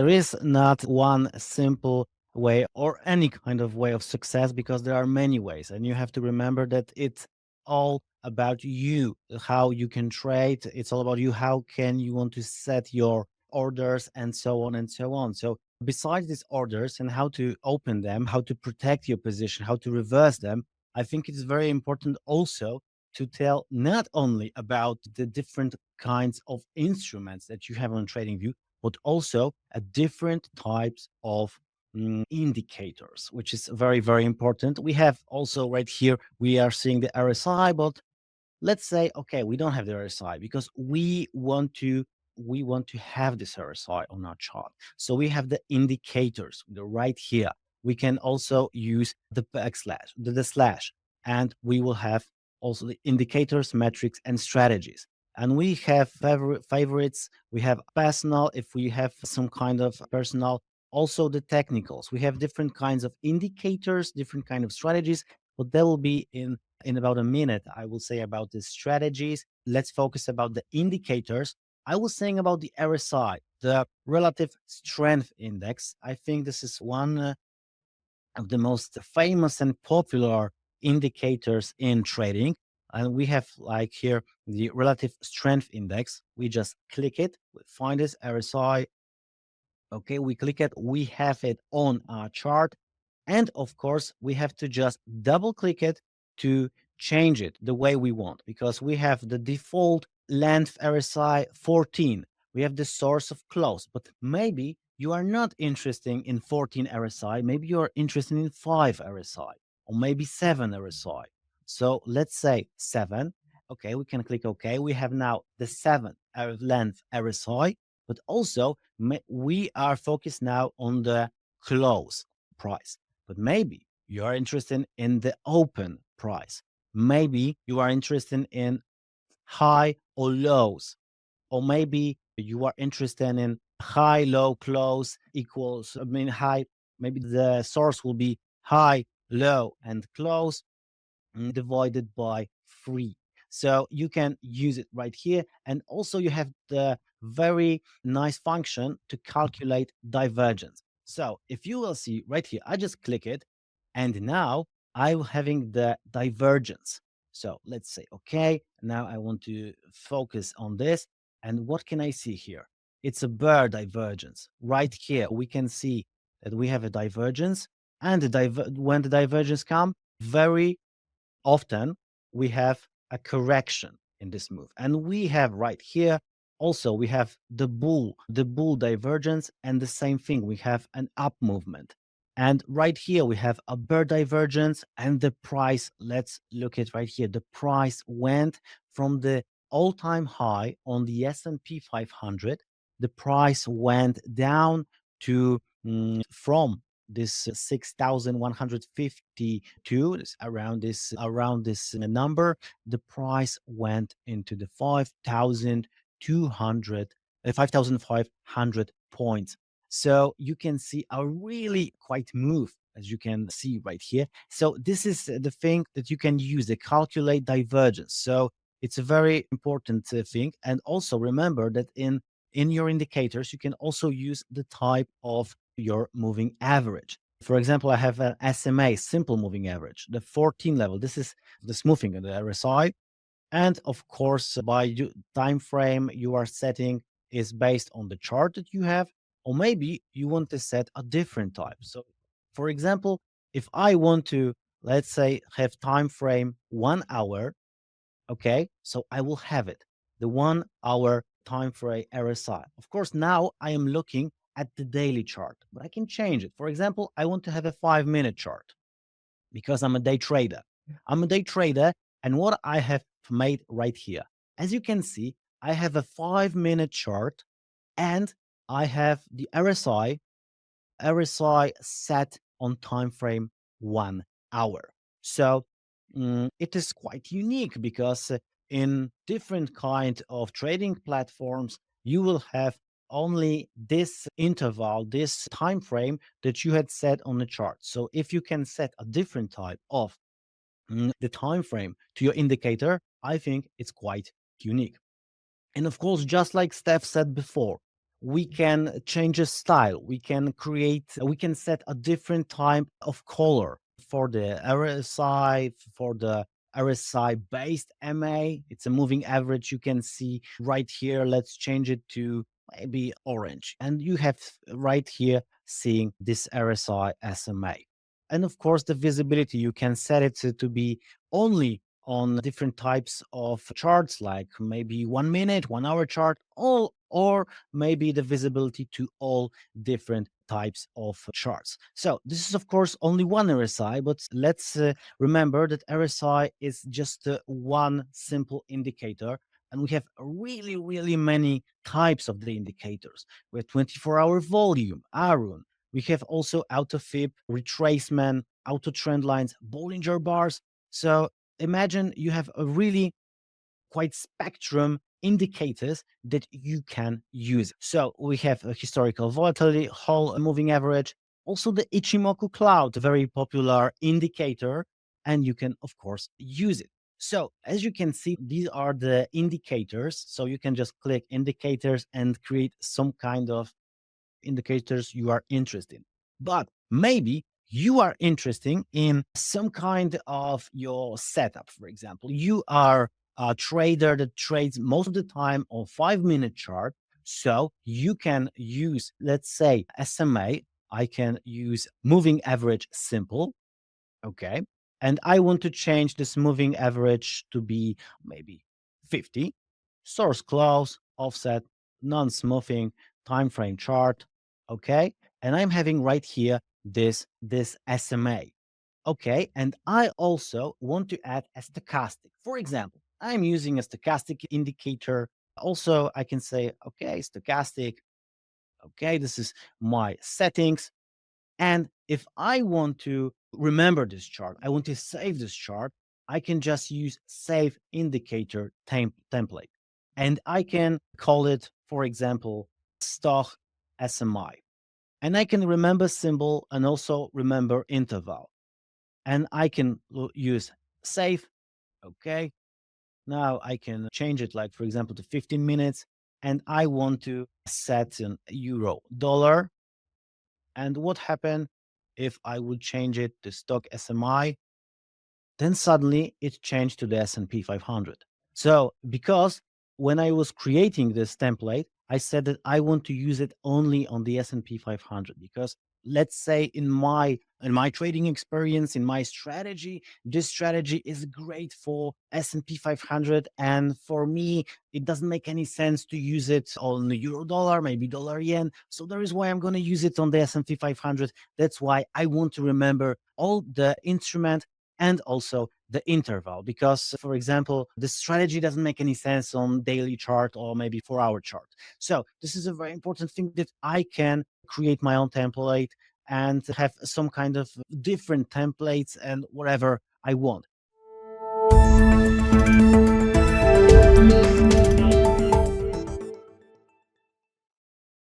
There is not one simple way or any kind of way of success because there are many ways. And you have to remember that it's all about you, how you can trade. It's all about you. How can you want to set your orders and so on and so on. So besides these orders and how to open them, how to protect your position, how to reverse them, I think it's very important also to tell not only about the different kinds of instruments that you have on TradingView, but also different types of indicators, which is very, very important. We have also right here, we are seeing the RSI, but let's say, okay, we don't have the RSI because we want to have this RSI on our chart. So we have the indicators right here. We can also use the backslash, the slash, and we will have also the indicators, metrics, and strategies. And we have favorites. We have personal. If we have some kind of personal, also the technicals. We have different kinds of indicators, different kind of strategies, but that will be in about a minute. I will say about the strategies. Let's focus about the indicators. I was saying about the RSI, the relative strength index. I think this is one of the most famous and popular indicators in trading. And we have like here the relative strength index. We just click it, we find this RSI. Okay, we click it, we have it on our chart. And of course, we have to just double click it to change it the way we want, because we have the default length RSI 14. We have the source of close, but maybe you are not interested in 14 RSI. Maybe you are interested in 5 RSI or maybe 7 RSI. So let's say 7. Okay, we can click OK. We have now the 7 length RSI, but also we are focused now on the close price. But maybe you are interested in the open price. Maybe you are interested in high or lows, or maybe you are interested in high, low, close equals, high, maybe the source will be high, low, and close divided by 3. So you can use it right here. And also you have the very nice function to calculate divergence. So if you will see right here, I just click it and now I'm having the divergence. So let's say, okay, now I want to focus on this. And what can I see here? It's a bear divergence. Right here, we can see that we have a divergence, and when the divergence come, very often we have a correction in this move. And we have right here also we have the bull divergence, and the same thing, we have an up movement. And right here we have a bear divergence, and the price, let's look at right here, the price went from the all-time high on the S&P 500. The price went down to from this 6,152, around this number. The price went into the 5,500 points. So you can see a really quite move, as you can see right here. So this is the thing that you can use to calculate divergence. So it's a very important thing. And also remember that in your indicators, you can also use the type of your moving average. For example, I have an SMA, simple moving average, the 14 level. This is the smoothing of the RSI. And of course, by time frame you are setting is based on the chart that you have, or maybe you want to set a different type. So for example, if I want to, let's say, have time frame 1 hour, okay, so I will have it, the 1 hour time frame RSI. Of course, now I am looking at the daily chart, but I can change it. For example, I want to have a 5-minute chart because I'm a day trader. I'm a day trader, and what I have made right here, as you can see, I have a 5-minute chart, and I have the RSI set on time frame 1 hour. So it is quite unique because in different kind of trading platforms, you will have only this interval, this time frame that you had set on the chart. So if you can set a different type of the time frame to your indicator, I think it's quite unique. And of course, just like Steph said before, we can change a style. We can set a different type of color for the RSI, for the RSI based MA. It's a moving average. You can see right here. Let's change it to maybe orange. And you have right here seeing this RSI SMA. And of course, the visibility, you can set it to be only on different types of charts, like maybe 1 minute, 1 hour chart, all, or maybe the visibility to all different types of charts. So this is of course only one RSI, but let's remember that RSI is just one simple indicator. And we have really, really many types of the indicators. We have 24-hour volume, ARUN. We have also auto fib, retracement, auto trend lines, Bollinger bars. So imagine you have a really quite spectrum indicators that you can use. So we have a historical volatility, whole moving average, also the Ichimoku cloud, a very popular indicator, and you can of course use it. So as you can see, these are the indicators. So you can just click indicators and create some kind of indicators you are interested in. But maybe you are interested in some kind of your setup. For example, you are a trader that trades most of the time on 5 minute chart. So you can use, let's say, SMA. I can use moving average simple. Okay. And I want to change this moving average to be maybe 50. Source close, offset, non-smoothing, time frame chart. Okay. And I'm having right here this SMA. Okay. And I also want to add a stochastic. For example, I'm using a stochastic indicator. Also, I can say, okay, stochastic. Okay, this is my settings. And if I want to remember this chart, I want to save this chart, I can just use save indicator template. And I can call it, for example, stock SMI. And I can remember symbol and also remember interval. And I can use save. Okay. Now I can change it, like, for example, to 15 minutes. And I want to set an euro dollar. And what happened if I would change it to stock SMI? Then suddenly it changed to the S&P 500. So because when I was creating this template, I said that I want to use it only on the S&P 500 because let's say in my trading experience, in my strategy, this strategy is great for S&P 500, and for me it doesn't make any sense to use it on the euro dollar, maybe dollar yen. So there is why I'm going to use it on the S&P 500. That's why I want to remember all the instrument and also the interval, because for example the strategy doesn't make any sense on daily chart or maybe 4 hour chart. So this is a very important thing, that I can create my own template and have some kind of different templates and whatever I want.